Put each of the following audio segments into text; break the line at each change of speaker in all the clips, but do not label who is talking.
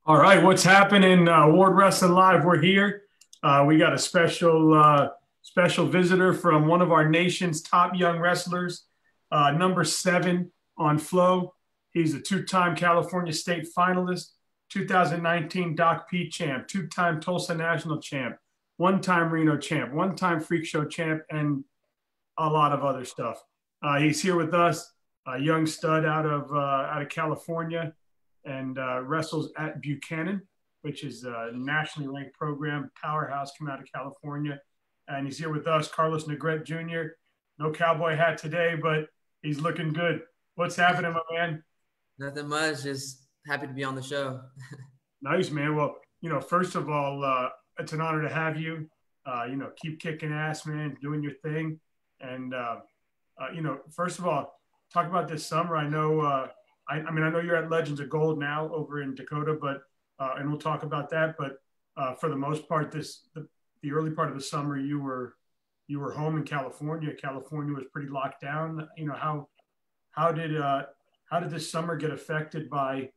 All right, what's happening, Ward Wrestling Live? We're here. We got a special visitor from one of our nation's top young wrestlers, number 7 on Flow. He's a two-time California State finalist, 2019 Doc P champ, two-time Tulsa National champ, one-time Reno champ, one-time Freak Show champ, and a lot of other stuff. He's here with us, a young stud out of California, and wrestles at Buchanan, which is a nationally ranked program, powerhouse coming out of California. And he's here with us, Carlos Negrete Jr. No cowboy hat today, but he's looking good. What's happening, my man?
Nothing much. Just happy to be on the show.
Nice, man. Well, first of all, it's an honor to have you. Keep kicking ass, man, doing your thing. And, first of all, talk about this summer. I know, I know you're at Legends of Gold now over in Dakota, but and we'll talk about that. But for the most part, the early part of the summer, you were home in California. California was pretty locked down. How did this summer get affected by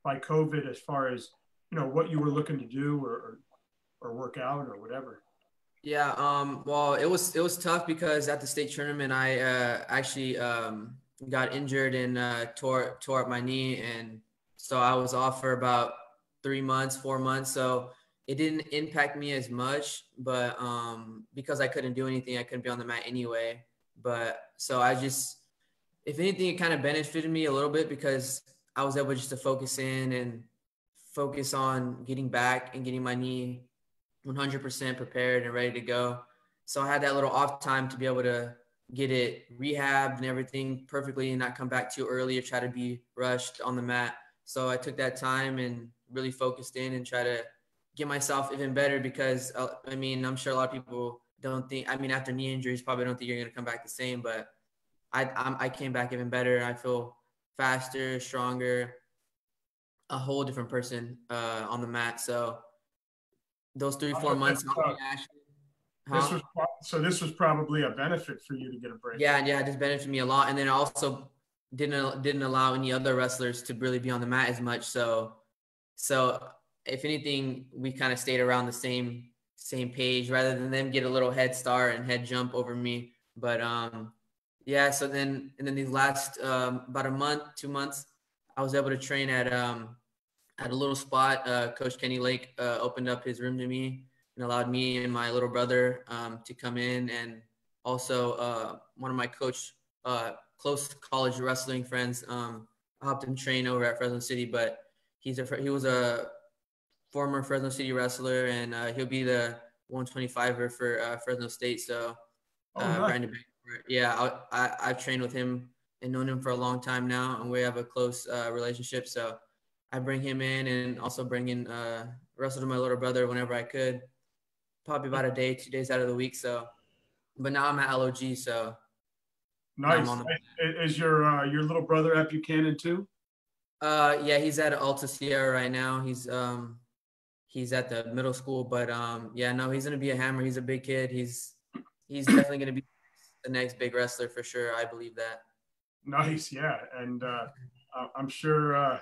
COVID as far as what you were looking to do or work out or whatever?
Yeah. Well, it was tough because at the state tournament, I actually got injured and tore up my knee, and so I was off for about 3 months, 4 months. So it didn't impact me as much, but because I couldn't do anything, I couldn't be on the mat anyway. But so if anything, it kind of benefited me a little bit because I was able just to focus in and focus on getting back and getting my knee 100% prepared and ready to go. So I had that little off time to be able to get it rehabbed and everything perfectly and not come back too early or try to be rushed on the mat. So I took that time and really focused in and try to get myself even better because, I'm sure a lot of people don't think, after knee injuries, probably don't think you're going to come back the same, but I came back even better. I feel faster, stronger, a whole different person on the mat. So those 3-4 months,
This was probably a benefit for you to get a break.
Yeah, it just benefited me a lot, and then it also didn't allow any other wrestlers to really be on the mat as much. So if anything, we kind of stayed around the same page rather than them get a little head start and head jump over me. But yeah. So then these last about a month, 2 months, I was able to train at a little spot. Coach Kenny Lake opened up his room to me and allowed me and my little brother to come in. And also one of my close college wrestling friends, I helped him train over at Fresno City, but he was a former Fresno City wrestler, and he'll be the 125er for Fresno State. So Brandon, yeah, I've trained with him and known him for a long time now, and we have a close relationship. So I bring him in and also bring in wrestle to my little brother whenever I could, probably about a day, 2 days out of the week. So, but now I'm at LOG. So
nice. Is your little brother at Buchanan too?
Yeah, he's at Alta Sierra right now. He's at the middle school, but yeah, no, he's gonna be a hammer. He's a big kid. He's definitely gonna be the next big wrestler for sure. I believe that.
Nice, yeah, and I'm sure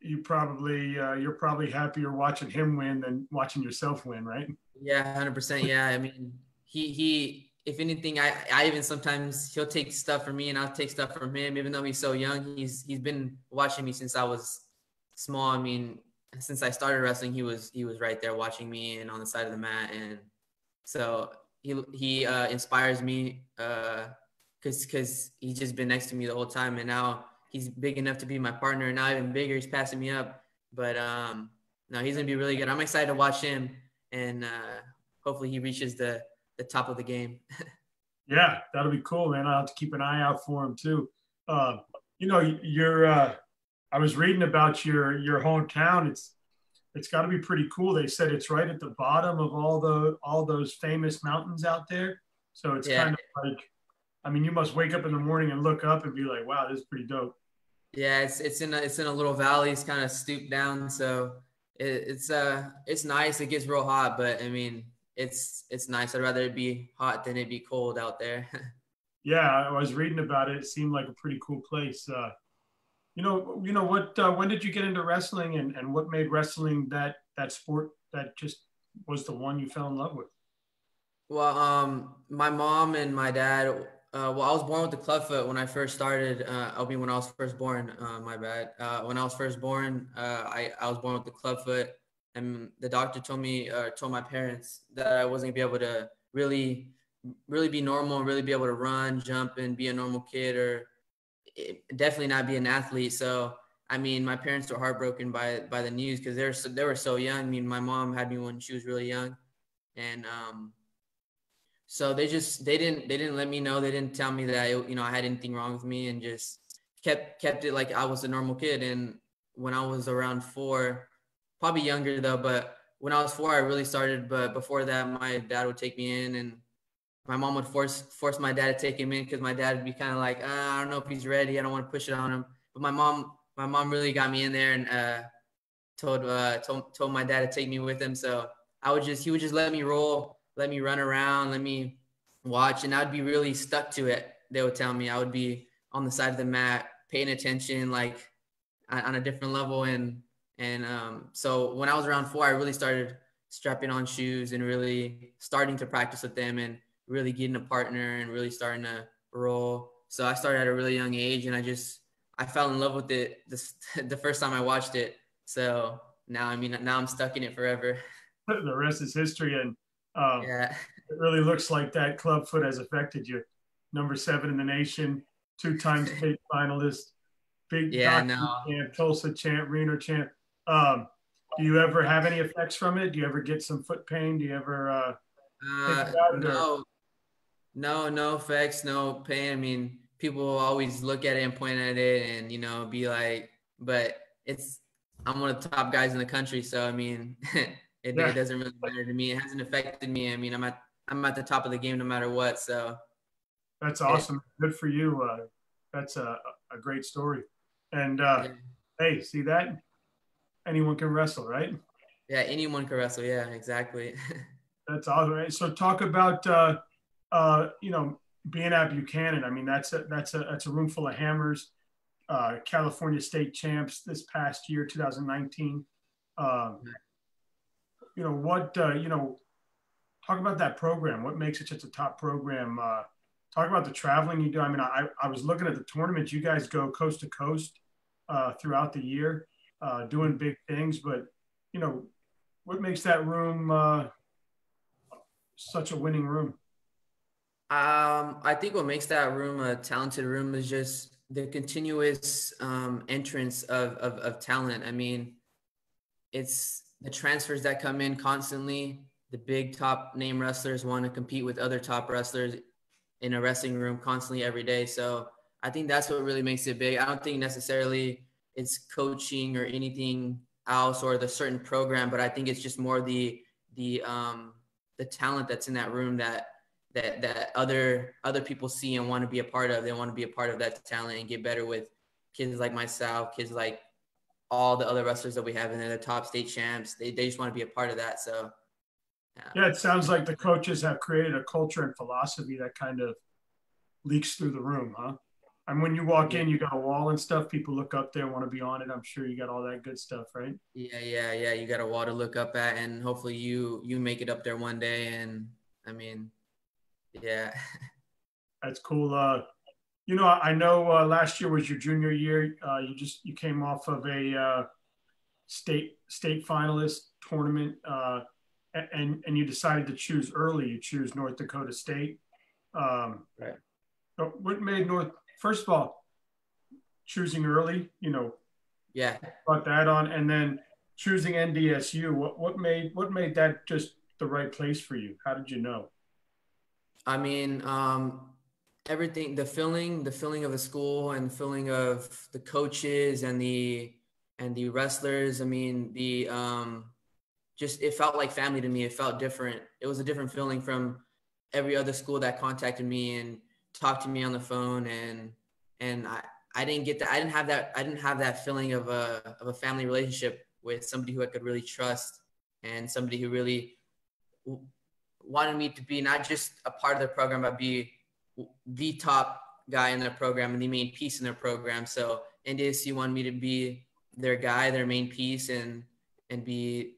you're probably happier watching him win than watching yourself win, right?
Yeah, 100%. Yeah, he if anything, I even sometimes he'll take stuff from me and I'll take stuff from him. Even though he's so young, he's been watching me since I was small. Since I started wrestling, he was right there watching me and on the side of the mat, and so he inspires me because he's just been next to me the whole time, and now he's big enough to be my partner, and now even bigger. He's passing me up, but no, he's gonna be really good. I'm excited to watch him, and hopefully he reaches the top of the game.
Yeah, that'll be cool, man. I'll have to keep an eye out for him too. I was reading about your hometown. It's got to be pretty cool. They said it's right at the bottom of all those famous mountains out there. So it's kind of like, you must wake up in the morning and look up and be like, wow, this is pretty dope.
Yeah, it's in a little valley. It's kind of stooped down, so it's nice. It gets real hot, but it's nice. I'd rather it be hot than it be cold out there.
Yeah, I was reading about it. It seemed like a pretty cool place. What? When did you get into wrestling, and what made wrestling that sport that just was the one you fell in love with?
Well, my mom and my dad. Well, I was born with the clubfoot when I first started. When I was first born. My bad. When I was first born, I was born with the clubfoot, and the doctor told my parents that I wasn't gonna be able to really be normal and really be able to run, jump, and be a normal kid, or definitely not be an athlete. So, I mean, my parents were heartbroken by the news because they were so young. I mean, my mom had me when she was really young, and so they didn't let me know. They didn't tell me that I had anything wrong with me, and just kept it like I was a normal kid. And when I was around 4, probably younger though, but when I was 4, I really started. But before that, my dad would take me in, and my mom would force my dad to take him in because my dad would be kind of like, I don't know if he's ready. I don't want to push it on him. But my mom really got me in there and told my dad to take me with him. So he would just let me roll, let me run around, let me watch, and I'd be really stuck to it. They would tell me I would be on the side of the mat, paying attention, like on a different level. So when I was around 4, I really started strapping on shoes and really starting to practice with them and really getting a partner and really starting to roll. So I started at a really young age, and I fell in love with it the first time I watched it. So now I'm stuck in it forever.
The rest is history, and
Yeah.
it really looks like that club foot has affected you. Number 7 in the nation, 2-time state finalist, big
Yeah,
Document
no.
champ, Tulsa champ, Reno champ. Um, do you ever have any effects from it? Do you ever get some foot pain? Do you ever think about it? Or
No, no effects, no pain. I mean, people always look at it and point at it and, be like, but I'm one of the top guys in the country. So, I mean, it
yeah,
doesn't really matter to me. It hasn't affected me. I mean, I'm at the top of the game no matter what. So
that's
it,
awesome. Good for you. That's a great story. And
yeah,
hey, see that? Anyone can wrestle, right?
yeah, anyone can wrestle. Yeah, exactly.
That's awesome. Right? So talk about being at Buchanan. I mean, that's a room full of hammers. California state champs this past year, 2019. Um, talk about that program. What makes it such a top program? Talk about the traveling you do. I mean, I was looking at the tournament. You guys go coast to coast throughout the year, doing big things. But you know, what makes that room such a winning room?
I think what makes that room a talented room is just the continuous entrance of talent. I mean, it's the transfers that come in constantly. The big top name wrestlers want to compete with other top wrestlers in a wrestling room constantly every day. So I think that's what really makes it big. I don't think necessarily it's coaching or anything else or the certain program, but I think it's just more the talent that's in that room that other people see and want to be a part of. They want to be a part of that talent and get better with kids like myself, kids like all the other wrestlers that we have in there, the top state champs. They just want to be a part of that. So yeah.
Yeah, it sounds like the coaches have created a culture and philosophy that kind of leaks through the room, huh? And when you walk
Yeah.
in, you got a wall and stuff. People look up there, want to be on it. I'm sure you got all that good stuff, right?
Yeah. You got a wall to look up at, and hopefully you make it up there one day. And I mean, yeah.
That's cool. I know last year was your junior year. You came off of a state finalist tournament, and you decided to choose early. You choose North Dakota State. Um,
Right.
what made North? First of all, choosing early.
Yeah.
Brought that on, and then choosing NDSU. What made that just the right place for you? How did you know?
I mean, everything, the feeling of the school and the feeling of the coaches and the wrestlers. I mean, just it felt like family to me. It felt different. It was a different feeling from every other school that contacted me and talked to me on the phone. And I didn't get that. I didn't have that feeling of a family relationship with somebody who I could really trust and somebody who really wanted me to be not just a part of their program, but be the top guy in their program and the main piece in their program. So NDSU wanted me to be their guy, their main piece, and be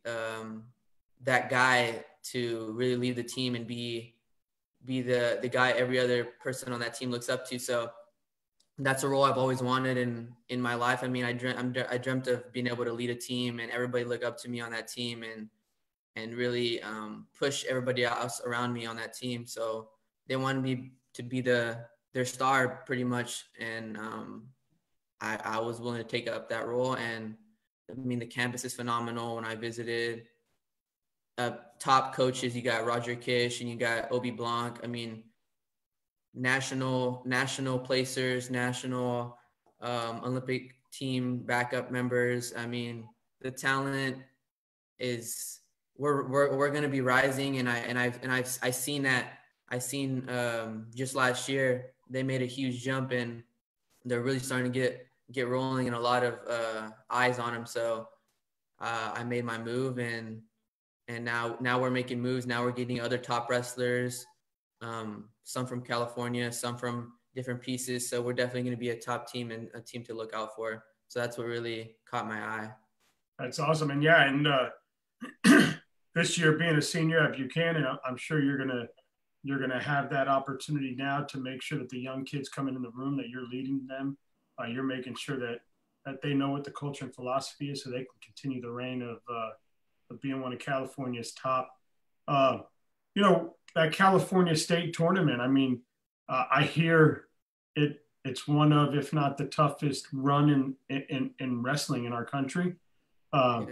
that guy to really lead the team and be the guy every other person on that team looks up to. So that's a role I've always wanted in my life. I mean, I dreamt of being able to lead a team and everybody look up to me on that team and really push everybody else around me on that team. So they wanted me to be their star pretty much. And I was willing to take up that role. And I mean, the campus is phenomenal. When I visited, top coaches, you got Roger Kish and you got Obi Blanc. I mean, national placers, national Olympic team backup members. I mean, the talent is we're going to be rising, and I've seen that. I seen just last year they made a huge jump, and they're really starting to get rolling, and a lot of eyes on them. So I made my move, and now we're making moves. Now we're getting other top wrestlers, some from California, some from different pieces. So we're definitely going to be a top team and a team to look out for. So that's what really caught my eye.
That's awesome. And yeah, and this year being a senior at Buchanan, I'm sure you're gonna have that opportunity now to make sure that the young kids coming in the room, that you're leading them. You're making sure that they know what the culture and philosophy is, so they can continue the reign of being one of California's top. You know, that California State tournament. I mean, I hear it's one of, if not the toughest run in wrestling in our country. Yeah.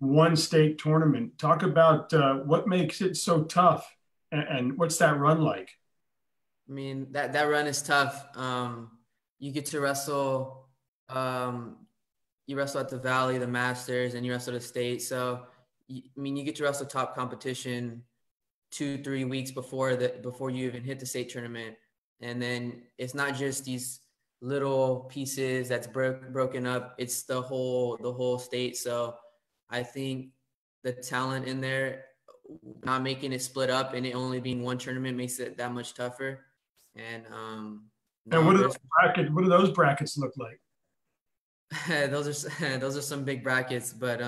One state tournament. Talk about what makes it so tough, and what's that run like?
I mean, that run is tough. You get to wrestle. You wrestle at the Valley, the Masters, and you wrestle at the state. So, I mean, you get to wrestle top competition 2-3 weeks before you even hit the state tournament. And then it's not just these little pieces that's broken up. It's the whole state. So I think the talent in there, not making it split up and it only being one tournament, makes it that much tougher. And
what do those brackets look like?
those are some big brackets, but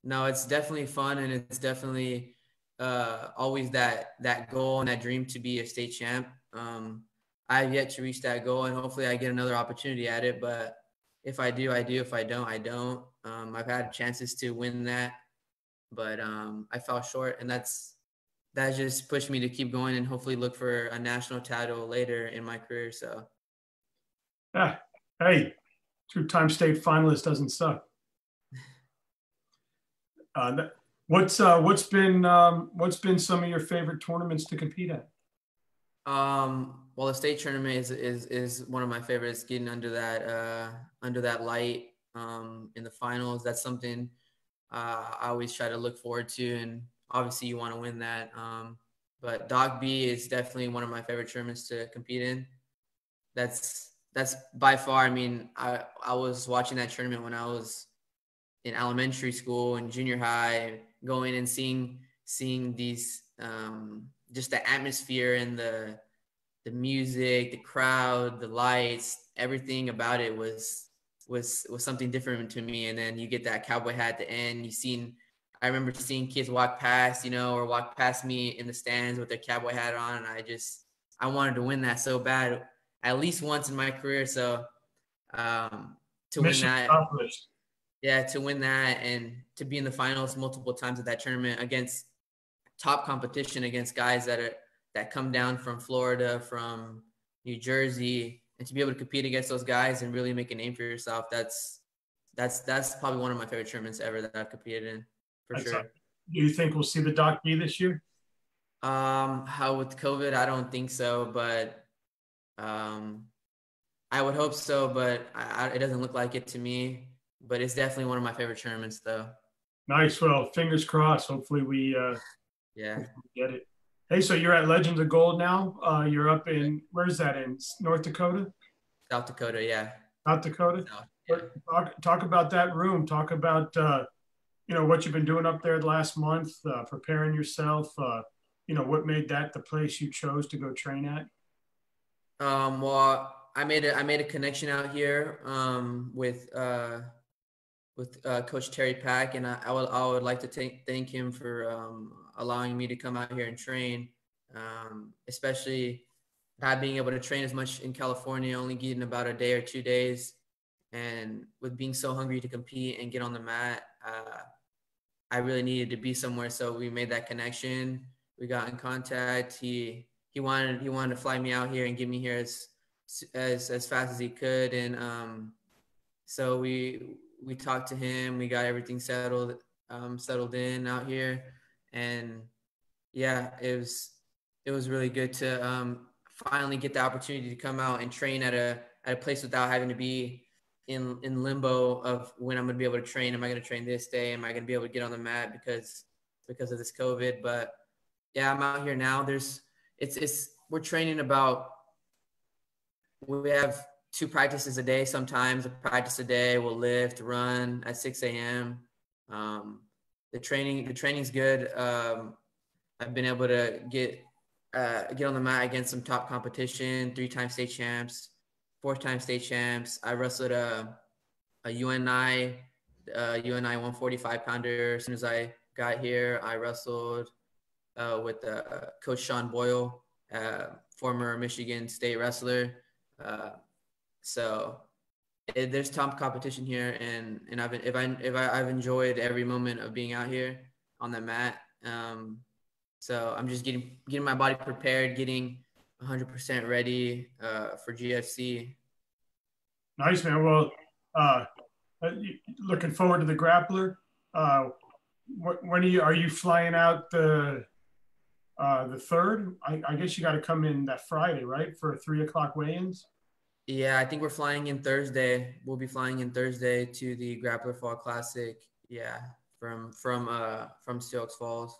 no, it's definitely fun, and it's definitely always that goal and that dream to be a state champ. I have yet to reach that goal, and hopefully I get another opportunity at it. But if I do, I do. If I don't, I don't. I've had chances to win that, but I fell short, and that just pushed me to keep going and hopefully look for a national title later in my career. So,
yeah, hey, two-time state finalist doesn't suck. What's been some of your favorite tournaments to compete at?
Well, the state tournament is one of my favorites. Getting under that light in the finals, that's something I always try to look forward to, and obviously you want to win that. But Doc B is definitely one of my favorite tournaments to compete in. That's by far. I mean, I was watching that tournament when I was in elementary school and junior high, going and seeing these just the atmosphere and the music, the crowd, the lights, everything about it was something different to me. And then you get that cowboy hat at the end. I remember seeing kids walk past, or walk past me in the stands with their cowboy hat on, and I wanted to win that so bad, at least once in my career. So to win that. Yeah, to win that and to be in the finals multiple times at that tournament against top competition, against guys that come down from Florida, from New Jersey, and to be able to compete against those guys and really make a name for yourself, that's probably one of my favorite tournaments ever that I've competed in, for sure.
Do you think we'll see the Doc B this year?
How with COVID, I don't think so, but I would hope so, but it doesn't look like it to me. But it's definitely one of my favorite tournaments, though.
Nice. Well, fingers crossed. Hopefully we get it. Hey, so you're at Legends of Gold now. You're up in, where's that, in North Dakota?
South Dakota, yeah.
South Dakota? South, yeah. Talk about that room. Talk about, what you've been doing up there the last month, preparing yourself. What made that the place you chose to go train at?
Well, I made a connection out here with Coach Terry Pack, and I would like to thank him for allowing me to come out here and train, especially not being able to train as much in California, only getting about a day or 2 days, and with being so hungry to compete and get on the mat, I really needed to be somewhere. So we made that connection. We got in contact. He wanted to fly me out here and get me here as fast as he could, and so we talked to him. We got everything settled in out here, and yeah, it was really good to finally get the opportunity to come out and train at a place without having to be in limbo of when I'm going to be able to train. Am I going to train this day? Am I going to be able to get on the mat because of this COVID? But yeah, I'm out here now. We're training we have 2 practices a day. Sometimes a practice a day. We'll lift, run at 6 a.m. The training's good. I've been able to get on the mat against some top competition, 3-time state champs, 4-time state champs. I wrestled a UNI 145 pounder. As soon as I got here, I wrestled with Coach Sean Boyle, former Michigan State wrestler. So there's top competition here, and I've enjoyed every moment of being out here on the mat. So I'm just getting my body prepared, getting 100% ready for GFC.
Nice, man. Well, looking forward to the grappler. When are you flying out the 3rd? I guess you got to come in that Friday, right, for 3 o'clock weigh-ins.
Yeah, I think we're flying in Thursday. We'll be flying in Thursday to the Grappler Fall Classic. Yeah, from Sioux Falls.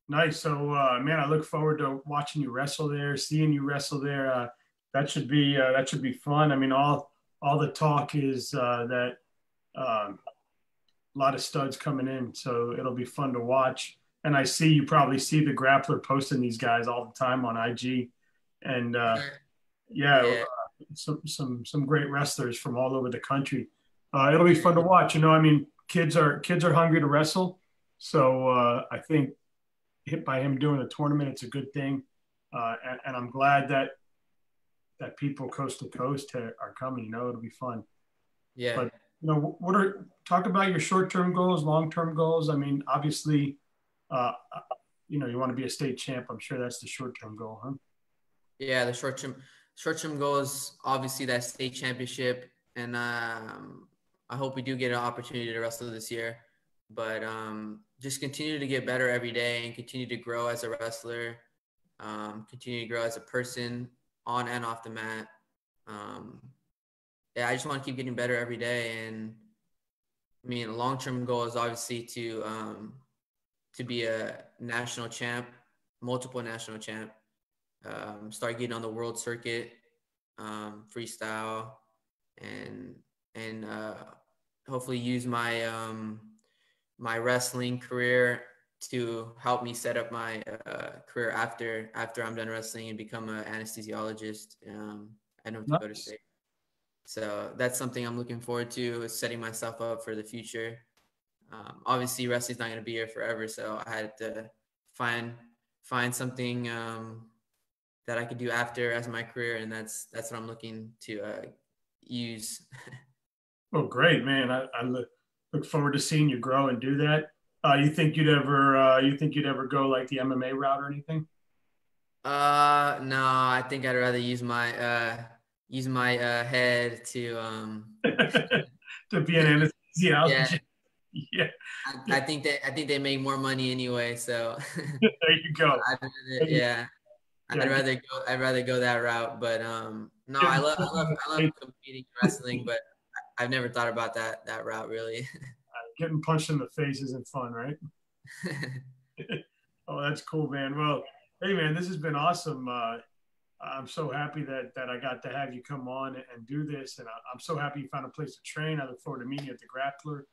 Nice. So, man, I look forward to watching you wrestle there, seeing you wrestle there. That should be fun. I mean, all the talk is that a lot of studs coming in, so it'll be fun to watch. And I see you probably see the Grappler posting these guys all the time on IG, and yeah. Some great wrestlers from all over the country. It'll be fun to watch. I mean, kids are hungry to wrestle, so I think by him doing a tournament, it's a good thing, and I'm glad that people coast to coast are coming. It'll be fun.
Yeah.
But talk about your short-term goals, long-term goals. I mean, obviously, you want to be a state champ. I'm sure that's the short-term goal, huh?
Yeah, the short-term goal is obviously that state championship, and I hope we do get an opportunity to wrestle this year. But just continue to get better every day and continue to grow as a wrestler, continue to grow as a person on and off the mat. Yeah, I just want to keep getting better every day. And I mean, a long-term goal is obviously to be a national champ, multiple national champ. Start getting on the world circuit, freestyle, and hopefully use my my wrestling career to help me set up my career after I'm done wrestling and become an anesthesiologist at North Dakota State. So that's something I'm looking forward to, is setting myself up for the future. Obviously, wrestling's not going to be here forever, so I had to find something that I could do after as my career, and that's what I'm looking to use.
Oh, great, man! I look forward to seeing you grow and do that. You think you'd ever go like the MMA route or anything?
No, I think I'd rather use my head to
to be an anesthesiologist.
Yeah. I think they make more money anyway, so
there you go.
I'd rather go that route. But no, I love competing in wrestling, but I've never thought about that route really.
Getting punched in the face isn't fun, right? Oh, that's cool, man. Well, hey, man, this has been awesome. I'm so happy that I got to have you come on and do this, and I'm so happy you found a place to train. I look forward to meeting you at the Grappler.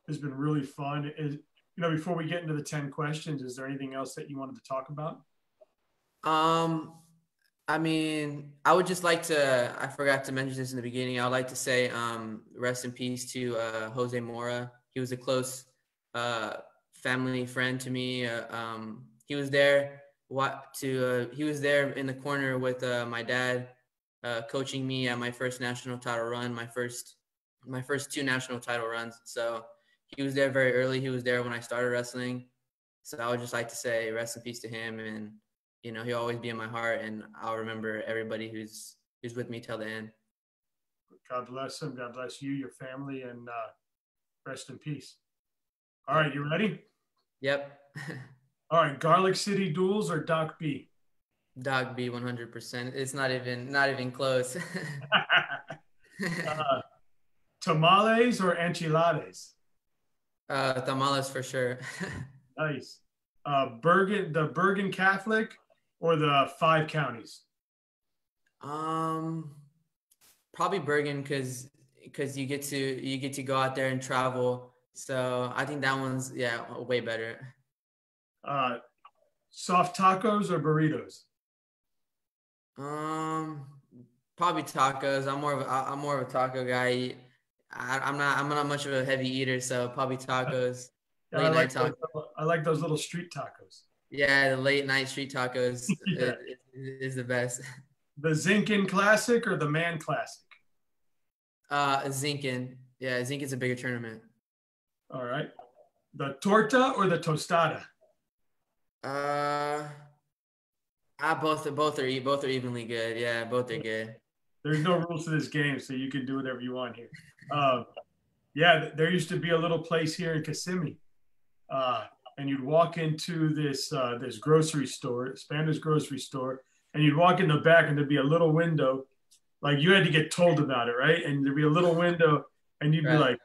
It's been really fun. Before we get into the 10 questions, is there anything else that you wanted to talk about?
I mean, I would just like to, I forgot to mention this in the beginning. I would like to say rest in peace to Jose Mora. He was a close uh, family friend to me. He was there he was there in the corner with my dad, coaching me at my first national title run, my first two national title runs. So he was there very early. He was there when I started wrestling. So I would just like to say rest in peace to him, and he'll always be in my heart, and I'll remember everybody who's with me till the end.
God bless him. God bless you, your family, and rest in peace. All
Yep.
right, you ready?
Yep.
All right, Garlic City Duels or Doc B?
Dog B 100%. It's not even close.
uh, Tamales or enchiladas?
Tamales for sure.
Nice. The Bergen Catholic or the Five Counties?
um, Probably Bergen because you get to go out there and travel. So I think that one's way better.
Uh, Soft tacos or burritos?
Um, Probably tacos. I'm more of a taco guy. I'm not much of a heavy eater, so probably tacos.
Yeah,
Late night tacos.
I like those little street tacos.
Yeah, the late night street tacos
Yeah.
is the best.
The Zinkin Classic or the Man Classic?
Zinkin. Yeah, Zinkin's a bigger tournament.
All right. The torta or the tostada?
Uh, both are evenly good. Yeah, both are good.
There's no rules to this game, so you can do whatever you want here. Uh, yeah, there used to be a little place here in Kissimmee, and you'd walk into this grocery store, Spanish grocery store, and you'd walk in the back, and there'd be a little window, like you had to get told about it, right? And there'd be a little window, and you'd be
Right.
like,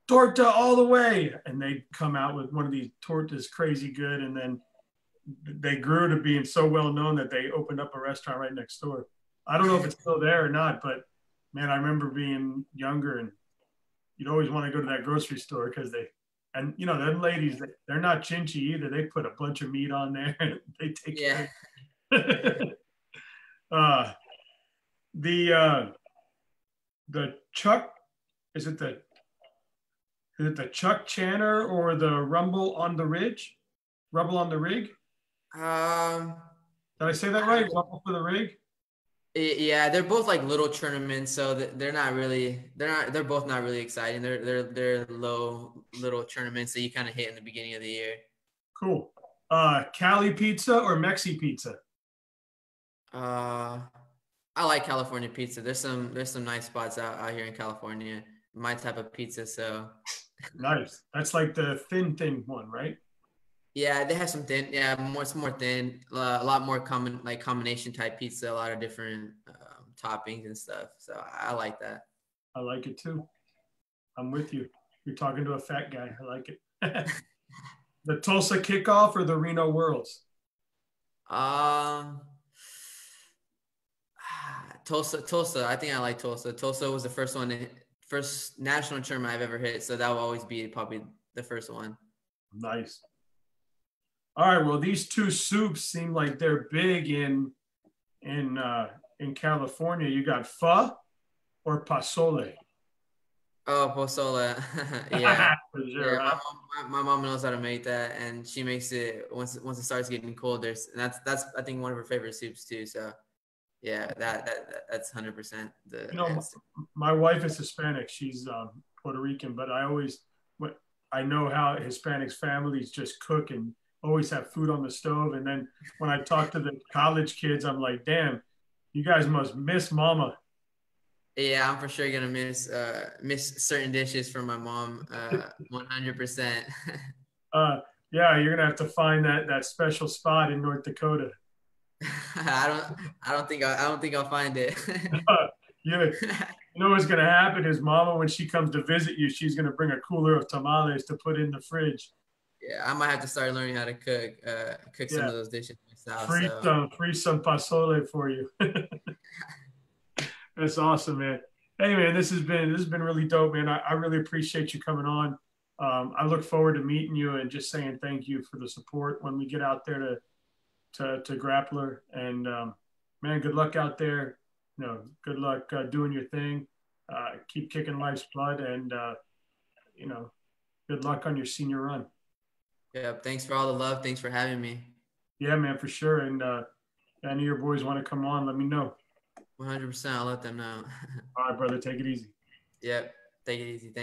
"Torta all the way," and they'd come out with one of these tortas, crazy good, and then they grew to being so well known that they opened up a restaurant right next door. I don't know if it's still there or not, but man, I remember being younger and you'd always want to go to that grocery store because and them ladies, they're not chinchy either. They put a bunch of meat on there and they take
Yeah.
care of it. The the Chuck, is it the Chuck Channer or the Rumble on the Ridge? Rumble on the Rig?
Um.
Did I say that right? Rumble for the Rig?
Yeah, they're both like little tournaments, so they're both not really exciting. They're low little tournaments that you kind of hit in the beginning of the year.
Cool. Cali pizza or Mexi pizza?
Uh, I like California pizza. There's some nice spots out here in California. My type of pizza, so
Nice. That's like the thin one, right?
yeah, they have some thin. Yeah, it's more thin. A lot more common like combination type pizza. A lot of different toppings and stuff. So I like that.
I like it too. I'm with you. You're talking to a fat guy. I like it. The Tulsa kickoff or the Reno Worlds?
Um, Tulsa. I think I like Tulsa. Tulsa was the first national tournament I've ever hit, so that will always be probably the first one.
Nice. All right. Well, these two soups seem like they're big in California. You got pho or pasole?
Oh, pozole. Yeah.
For
Yeah,
sure. Huh?
my mom knows how to make that, and she makes it once it starts getting cold. And that's I think one of her favorite soups too. So yeah, that's 100% the
You know,
answer.
my wife is Hispanic. She's Puerto Rican, but I know how Hispanics families just cook and always have food on the stove. And then when I talk to the college kids, I'm like, damn, you guys must miss mama.
Yeah, I'm for sure gonna miss certain dishes from my mom. 100%.
Uh, yeah, you're gonna have to find that special spot in North Dakota.
I don't think I'll find it.
You know what's gonna happen is mama, when she comes to visit you, she's gonna bring a cooler of tamales to put in the fridge.
Yeah, I might have to start learning how to cook some
Yeah,
of those dishes myself.
free
So
some free some pasole for you. That's awesome, man. Hey, man, this has been really dope, man. I really appreciate you coming on. I look forward to meeting you and just saying thank you for the support when we get out there to Grappler. And man, good luck out there. Good luck doing your thing. Keep kicking life's blood, and good luck on your senior run.
Yeah, thanks for all the love. Thanks for having me.
Yeah, man, for sure. And any of your boys want to come on, let me know.
100%. I'll let them know.
All right, brother. Take it easy.
Yep. Take it easy. Thanks.